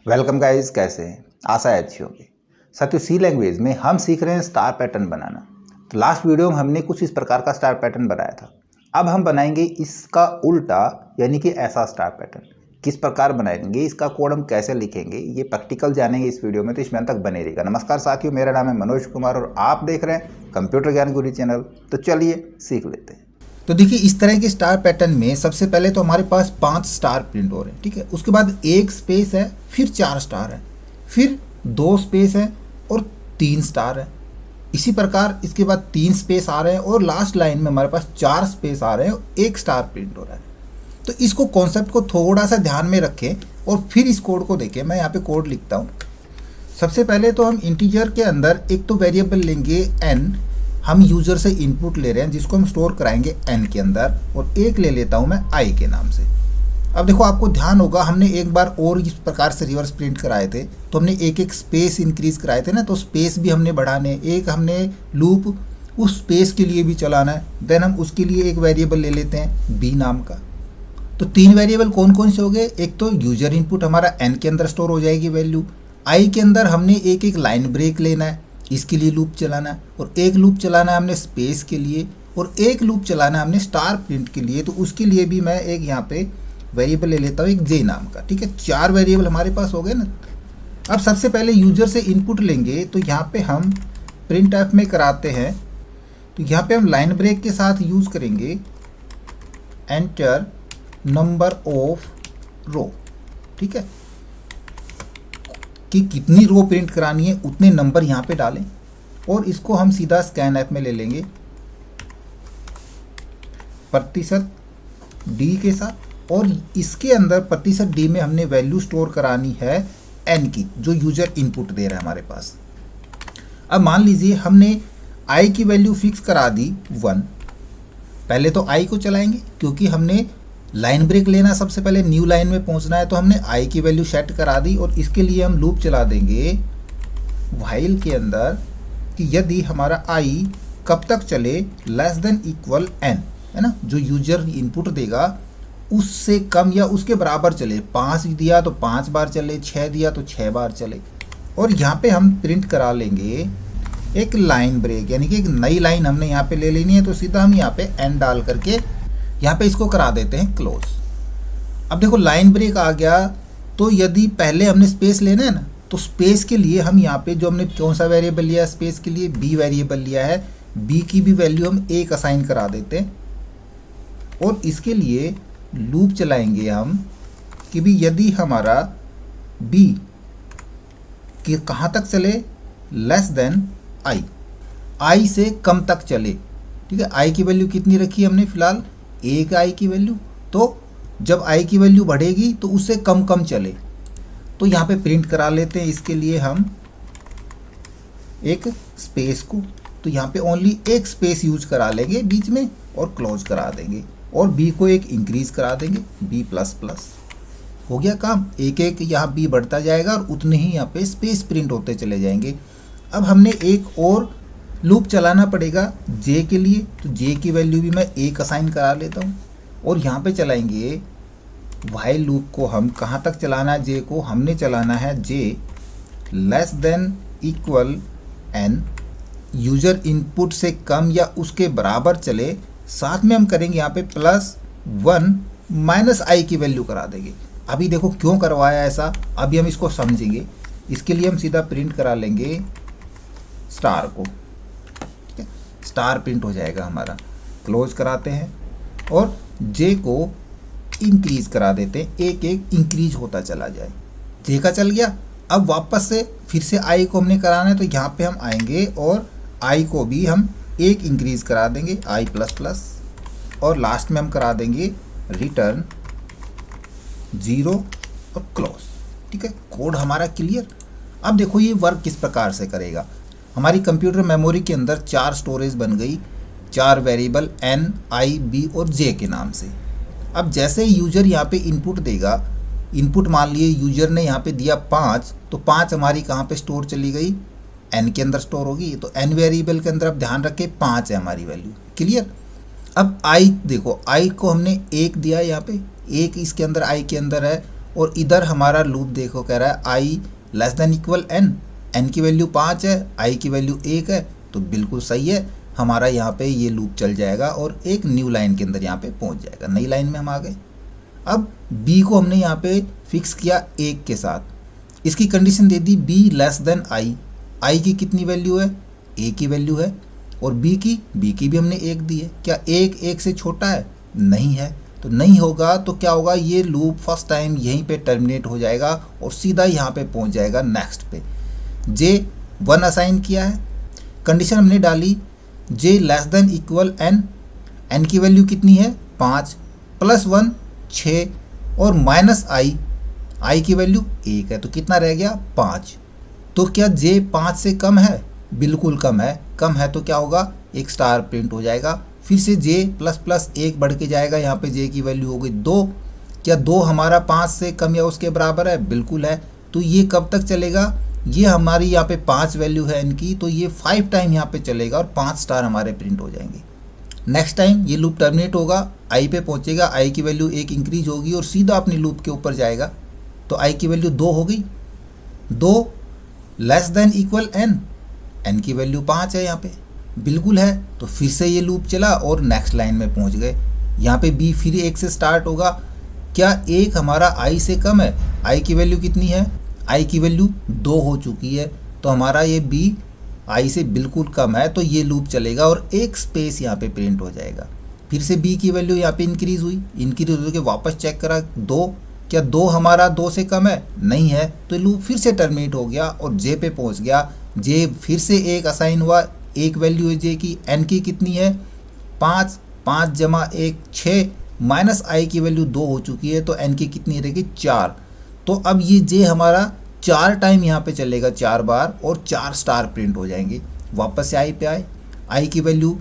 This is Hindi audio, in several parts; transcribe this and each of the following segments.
वेलकम गाइस, कैसे हैं? आशा है अच्छी होगी। साथियों, सी लैंग्वेज में हम सीख रहे हैं स्टार पैटर्न बनाना। तो लास्ट वीडियो में हमने कुछ इस प्रकार का स्टार पैटर्न बनाया था। अब हम बनाएंगे इसका उल्टा, यानी कि ऐसा स्टार पैटर्न। किस प्रकार बनाएंगे, इसका कोड हम कैसे लिखेंगे, ये प्रैक्टिकल जानेंगे इस वीडियो में, तो इसमें अंत तक बने रहिएगा। नमस्कार साथियों, मेरा नाम है मनोज कुमार और आप देख रहे हैं कंप्यूटर ज्ञान गुरु चैनल। तो चलिए सीख लेते हैं। तो देखिए, इस तरह के स्टार पैटर्न में सबसे पहले तो हमारे पास 5 स्टार प्रिंट हो रहे हैं, ठीक है। उसके बाद एक स्पेस है, फिर 4 स्टार है, फिर 2 स्पेस है और 3 स्टार है। इसी प्रकार इसके बाद 3 स्पेस आ रहे हैं और लास्ट लाइन में हमारे पास 4 स्पेस आ रहे हैं और 1 स्टार प्रिंट हो रहा है। तो इसको कॉन्सेप्ट को थोड़ा सा ध्यान में रखें और फिर इस कोड को देखें। मैं यहाँ पे कोड लिखता हूँ। सबसे पहले तो हम इंटीजर के अंदर एक तो वेरिएबल लेंगे n, हम यूजर से इनपुट ले रहे हैं जिसको हम स्टोर कराएंगे n के अंदर, और एक ले लेता हूं मैं i के नाम से। अब देखो, आपको ध्यान होगा हमने एक बार और इस प्रकार से रिवर्स प्रिंट कराए थे, तो हमने एक एक स्पेस इंक्रीज कराए थे ना, तो स्पेस भी हमने बढ़ाने, एक हमने लूप उस स्पेस के लिए भी चलाना है। देन हम उसके लिए एक वेरिएबल ले लेते हैं b नाम का। तो 3 वेरिएबल कौन कौन से हो गए? एक तो यूजर इनपुट हमारा n के अंदर स्टोर हो जाएगी वैल्यू, i के अंदर हमने एक एक लाइन ब्रेक लेना है, इसके लिए लूप चलाना है, और एक लूप चलाना है हमने स्पेस के लिए, और एक लूप चलाना है हमने स्टार प्रिंट के लिए। तो उसके लिए भी मैं एक यहाँ पे वेरिएबल ले लेता हूँ, एक जे नाम का, ठीक है। 4 वेरिएबल हमारे पास हो गए ना। अब सबसे पहले यूजर से इनपुट लेंगे, तो यहाँ पे हम प्रिंट एफ में कराते हैं। तो यहाँ पे हम लाइन ब्रेक के साथ यूज करेंगे एंटर नंबर ऑफ रो, ठीक है, कि कितनी रो प्रिंट करानी है उतने नंबर यहाँ पे डालें, और इसको हम सीधा स्कैन ऐप में ले लेंगे प्रतिशत डी के साथ, और इसके अंदर प्रतिशत डी में हमने वैल्यू स्टोर करानी है एन की, जो यूजर इनपुट दे रहा है हमारे पास। अब मान लीजिए हमने आई की वैल्यू फिक्स करा दी 1। पहले तो आई को चलाएंगे क्योंकि हमने लाइन ब्रेक लेना, सबसे पहले न्यू लाइन में पहुंचना है, तो हमने आई की वैल्यू सेट करा दी, और इसके लिए हम लूप चला देंगे व्हाइल के अंदर कि यदि हमारा आई कब तक चले, लेस देन इक्वल एन, है ना, जो यूजर इनपुट देगा उससे कम या उसके बराबर चले। 5 दिया तो 5 बार चले, 6 दिया तो 6 बार चले। और यहाँ पे हम प्रिंट करा लेंगे एक लाइन ब्रेक, यानी कि एक नई लाइन हमने यहाँ पे ले लेनी है। तो सीधा हम यहाँ पे एन डाल करके यहाँ पे इसको करा देते हैं क्लोज। अब देखो, लाइन ब्रेक आ गया, तो यदि पहले हमने स्पेस लेना है ना, तो स्पेस के लिए हम यहाँ पे जो हमने कौन सा वेरिएबल लिया है स्पेस के लिए, बी वेरिएबल लिया है, बी की भी वैल्यू हम 1 असाइन करा देते हैं, और इसके लिए लूप चलाएंगे हम कि भी यदि हमारा बी कि कहाँ तक चले, लेस देन आई से कम तक चले, ठीक है। आई की वैल्यू कितनी रखी है हमने फिलहाल, 1 आई की वैल्यू, तो जब आई की वैल्यू बढ़ेगी तो उससे कम कम चले। तो यहाँ पे प्रिंट करा लेते हैं इसके लिए हम एक स्पेस को, तो यहाँ पे ओनली एक स्पेस यूज करा लेंगे बीच में और क्लोज करा देंगे, और बी को एक इंक्रीज करा देंगे, बी प्लस प्लस। हो गया काम, एक एक यहाँ बी बढ़ता जाएगा और उतने ही यहाँ पे स्पेस प्रिंट होते चले जाएंगे। अब हमने एक और लूप चलाना पड़ेगा जे के लिए, तो जे की वैल्यू भी मैं 1 असाइन करा लेता हूँ, और यहाँ पे चलाएंगे व्हाइल लूप को। हम कहाँ तक चलाना है जे को, हमने चलाना है J less than equal N, user input से कम या उसके बराबर चले। साथ में हम करेंगे यहाँ पे +1 माइनस आई की वैल्यू करा देंगे। अभी देखो क्यों करवाया ऐसा, अभी हम इसको समझेंगे। इसके लिए हम सीधा प्रिंट करा लेंगे स्टार को, ठीक है, स्टार प्रिंट हो जाएगा हमारा। क्लोज कराते हैं और जे को इंक्रीज करा देते हैं, एक एक इंक्रीज होता चला जाए। जे का चल गया। अब वापस से फिर से आई को हमने कराना है, तो यहाँ पे हम आएंगे और आई को भी हम एक इंक्रीज करा देंगे, आई प्लस प्लस, और लास्ट में हम करा देंगे रिटर्न 0 और क्लोज, ठीक है। कोड हमारा क्लियर। अब देखो ये वर्क किस प्रकार से करेगा। हमारी कंप्यूटर मेमोरी के अंदर 4 स्टोरेज बन गई, 4 वेरिएबल एन, आई, बी और जे के नाम से। अब जैसे ही यूजर यहाँ पे इनपुट देगा, इनपुट मान लिए यूजर ने यहाँ पे दिया 5, तो 5 हमारी कहाँ पे स्टोर चली गई, एन के अंदर स्टोर होगी। तो एन वेरिएबल के अंदर अब ध्यान रखें 5 है हमारी वैल्यू, क्लियर। अब आई देखो, आई को हमने 1 दिया यहाँ पे, 1 इसके अंदर आई के अंदर है, और इधर हमारा लूप देखो कह रहा है I less than equal N, N की वैल्यू 5 है, आई की वैल्यू 1 है, तो बिल्कुल सही है, हमारा यहाँ पे ये लूप चल जाएगा और एक न्यू लाइन के अंदर यहाँ पे पहुँच जाएगा, नई लाइन में हम आ गए। अब बी को हमने यहाँ पे फिक्स किया 1 के साथ, इसकी कंडीशन दे दी B less than I, I की कितनी वैल्यू है, ए की वैल्यू है, और बी की भी हमने 1 दी है। क्या 1 से छोटा है, नहीं है, तो नहीं होगा तो क्या होगा, ये लूप फर्स्ट टाइम यहीं पे टर्मिनेट हो जाएगा और सीधा यहाँ पे पहुँच जाएगा नेक्स्ट पे। जे 1 असाइन किया है, कंडीशन हमने डाली J less than equal N, N की वैल्यू कितनी है 5, प्लस 1 6 और माइनस आई, आई की वैल्यू 1 है, तो कितना रह गया 5। तो क्या जे 5 से कम है, बिल्कुल कम है, कम है तो क्या होगा, एक स्टार प्रिंट हो जाएगा। फिर से जे प्लस प्लस 1 बढ़ के जाएगा, यहाँ पे जे की वैल्यू हो गई 2, क्या 2 हमारा 5 से कम या उसके बराबर है, बिल्कुल है, तो ये कब तक चलेगा, ये हमारी यहाँ पे 5 वैल्यू है इनकी, तो ये 5 टाइम यहाँ पे चलेगा और 5 स्टार हमारे प्रिंट हो जाएंगे। नेक्स्ट टाइम ये लूप टर्मिनेट होगा, आई पे पहुँचेगा, आई की वैल्यू 1 इंक्रीज होगी और सीधा अपनी लूप के ऊपर जाएगा, तो आई की वैल्यू 2 हो गई, 2 less than equal N, N की वैल्यू 5 है यहाँ पे, बिल्कुल है, तो फिर से ये लूप चला और नेक्स्ट लाइन में पहुँच गए। यहाँ पे बी फिर 1 से स्टार्ट होगा, क्या 1 हमारा आई से कम है, आई की वैल्यू कितनी है, आई की वैल्यू 2 हो चुकी है, तो हमारा ये बी आई से बिल्कुल कम है, तो ये लूप चलेगा और एक स्पेस यहाँ पे प्रिंट हो जाएगा। फिर से बी की वैल्यू यहाँ पे इंक्रीज हुई, इंक्रीज होकर वापस चेक करा 2, क्या 2 हमारा 2 से कम है, नहीं है, तो लूप फिर से टर्मिनेट हो गया और जे पे पहुँच गया। जे फिर से 1 असाइन हुआ, एक वैल्यू है जे की, एन की कितनी है 5, 5 जमा 1 6, माइनस आई की वैल्यू 2 हो चुकी है, तो एन की कितनी रहेगी 4। तो अब ये जे हमारा 4 टाइम यहाँ पे चलेगा, 4 बार, और 4 स्टार प्रिंट हो जाएंगे। वापस से आई पे आए, आई की वैल्यू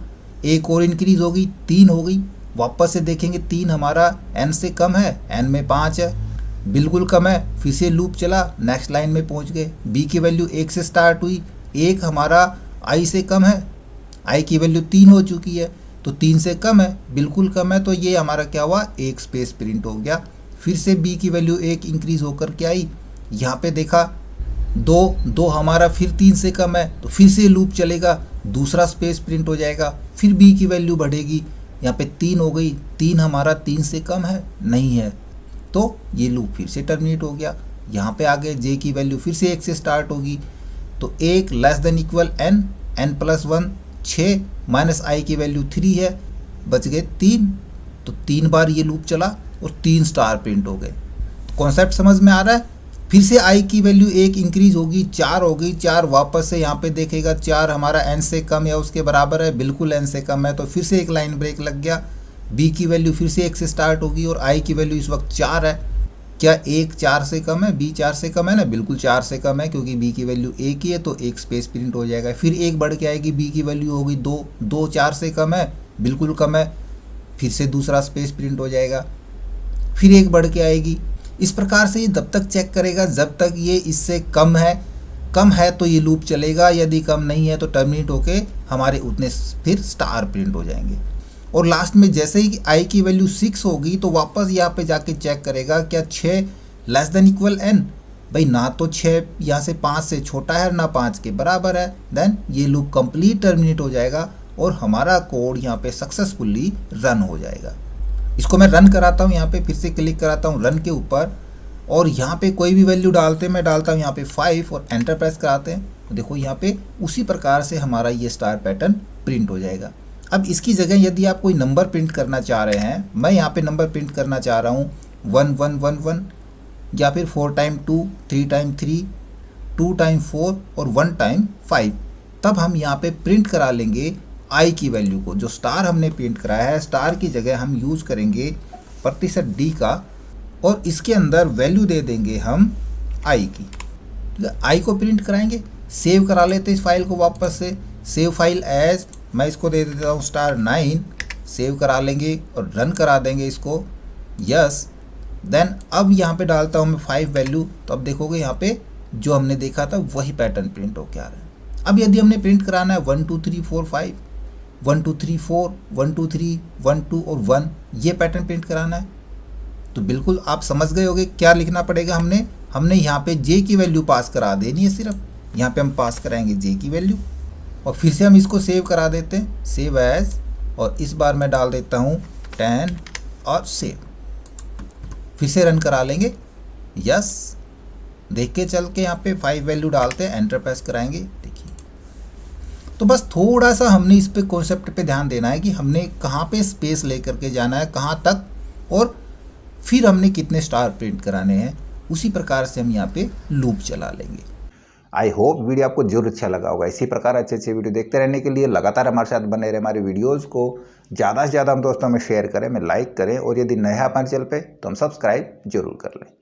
1 और इंक्रीज होगी, 3 हो गई, वापस से देखेंगे 3 हमारा एन से कम है, एन में 5 है, बिल्कुल कम है, फिर से लूप चला, नेक्स्ट लाइन में पहुँच गए। बी की वैल्यू 1 से स्टार्ट हुई, 1 हमारा आई से कम है, आई की वैल्यू 3 हो चुकी है, तो 3 से कम है, बिल्कुल कम है, तो ये हमारा क्या हुआ, एक स्पेस प्रिंट हो गया। फिर से बी की वैल्यू 1 इंक्रीज होकर के आई, यहाँ पे देखा 2 हमारा फिर 3 से कम है, तो फिर से लूप चलेगा, दूसरा स्पेस प्रिंट हो जाएगा, फिर बी की वैल्यू बढ़ेगी, यहाँ पे 3 हो गई, 3 हमारा 3 से कम है, नहीं है, तो ये लूप फिर से टर्मिनेट हो गया। यहाँ पे आगे जे की वैल्यू फिर से 1 से स्टार्ट होगी, तो 1 less than equal N, N plus 1 6, minus I की वैल्यू 3 है, बच गए 3, तो 3 बार ये लूप चला और 3 स्टार प्रिंट हो गए। तो कॉन्सेप्ट समझ में आ रहा है। फिर से आई की वैल्यू 1 इंक्रीज होगी, 4 हो गई, 4 वापस से यहाँ पे देखेगा 4 हमारा एन से कम या उसके बराबर है, बिल्कुल एन से कम है, तो फिर से एक लाइन ब्रेक लग गया। बी की वैल्यू फिर से 1 से स्टार्ट होगी और आई की वैल्यू इस वक्त 4 है, क्या 1 4 से कम है, बी 4 से कम है ना, बिल्कुल 4 से कम है, क्योंकि बी की वैल्यू 1 ही है, तो एक स्पेस प्रिंट हो जाएगा। फिर 1 बढ़ के आएगी, बी की वैल्यू होगी 2, 2 4 से कम है, बिल्कुल कम है, फिर से दूसरा स्पेस प्रिंट हो जाएगा, फिर 1 बढ़ के आएगी। इस प्रकार से ये जब तक चेक करेगा जब तक ये इससे कम है तो ये लूप चलेगा, यदि कम नहीं है तो टर्मिनेट होके हमारे उतने फिर स्टार प्रिंट हो जाएंगे। और लास्ट में जैसे ही आई की वैल्यू 6 होगी तो वापस यहाँ पे जाके चेक करेगा क्या 6 लेस देन इक्वल एन, भाई ना तो 6 यहाँ से 5 से छोटा है ना 5 के बराबर है, देन ये लूप कंप्लीट टर्मिनेट हो जाएगा और हमारा कोड यहाँ पे सक्सेसफुली रन हो जाएगा। इसको मैं रन कराता हूँ, यहाँ पे फिर से क्लिक कराता हूँ रन के ऊपर, और यहाँ पे कोई भी वैल्यू डालते हैं, मैं डालता हूँ यहाँ पे 5 और एंटर प्रेस कराते हैं, तो देखो यहाँ पे उसी प्रकार से हमारा ये स्टार पैटर्न प्रिंट हो जाएगा। अब इसकी जगह यदि आप कोई नंबर प्रिंट करना चाह रहे हैं, मैं यहाँ पे नंबर प्रिंट करना चाह रहा हूँ 1 1 1 1 या फिर 4 टाइम 2 3 टाइम 3 2 टाइम 4 और 1 टाइम 5, तब हम यहाँ पे प्रिंट करा लेंगे आई की वैल्यू को। जो स्टार हमने प्रिंट कराया है, स्टार की जगह हम यूज़ करेंगे प्रतिशत डी का, और इसके अंदर वैल्यू दे देंगे हम आई की। ठीक है, आई को प्रिंट कराएंगे, सेव करा लेते इस फाइल को वापस से, सेव फाइल एज, मैं इसको दे देता हूँ star9, सेव करा लेंगे और रन करा देंगे इसको, यस। देन अब यहाँ पे डालता हूँ मैं 5 वैल्यू, तो अब देखोगे यहाँ पे जो हमने देखा था वही पैटर्न प्रिंट होके आ रहा है। अब यदि हमने प्रिंट कराना है 1 2 3 4 5, 1 2 3 4 1 2 3 1 2 और 1, ये पैटर्न प्रिंट कराना है, तो बिल्कुल आप समझ गए होंगे क्या लिखना पड़ेगा। हमने यहाँ पे जे की वैल्यू पास करा देनी है, सिर्फ यहाँ पे हम पास कराएंगे जे की वैल्यू और फिर से हम इसको सेव करा देते हैं, सेव एज, और इस बार मैं डाल देता हूँ 10 और सेव। फिर से रन करा लेंगे, यस। देख के चल के यहाँ पे 5 वैल्यू डालते हैं, एंटर प्रेस कराएंगे। देखिए, तो बस थोड़ा सा हमने इस पे कॉन्सेप्ट पे ध्यान देना है कि हमने कहाँ पे स्पेस लेकर के जाना है, कहाँ तक, और फिर हमने कितने स्टार प्रिंट कराने हैं। उसी प्रकार से हम यहाँ पे लूप चला लेंगे। आई होप वीडियो आपको जरूर अच्छा लगा होगा। इसी प्रकार अच्छे वीडियो देखते रहने के लिए लगातार हमारे साथ बने रहे। हमारे वीडियोस को ज़्यादा से ज़्यादा हम दोस्तों में शेयर करें, में लाइक करें, और यदि नया हमारे चैनल पे तो हम सब्सक्राइब जरूर कर लें।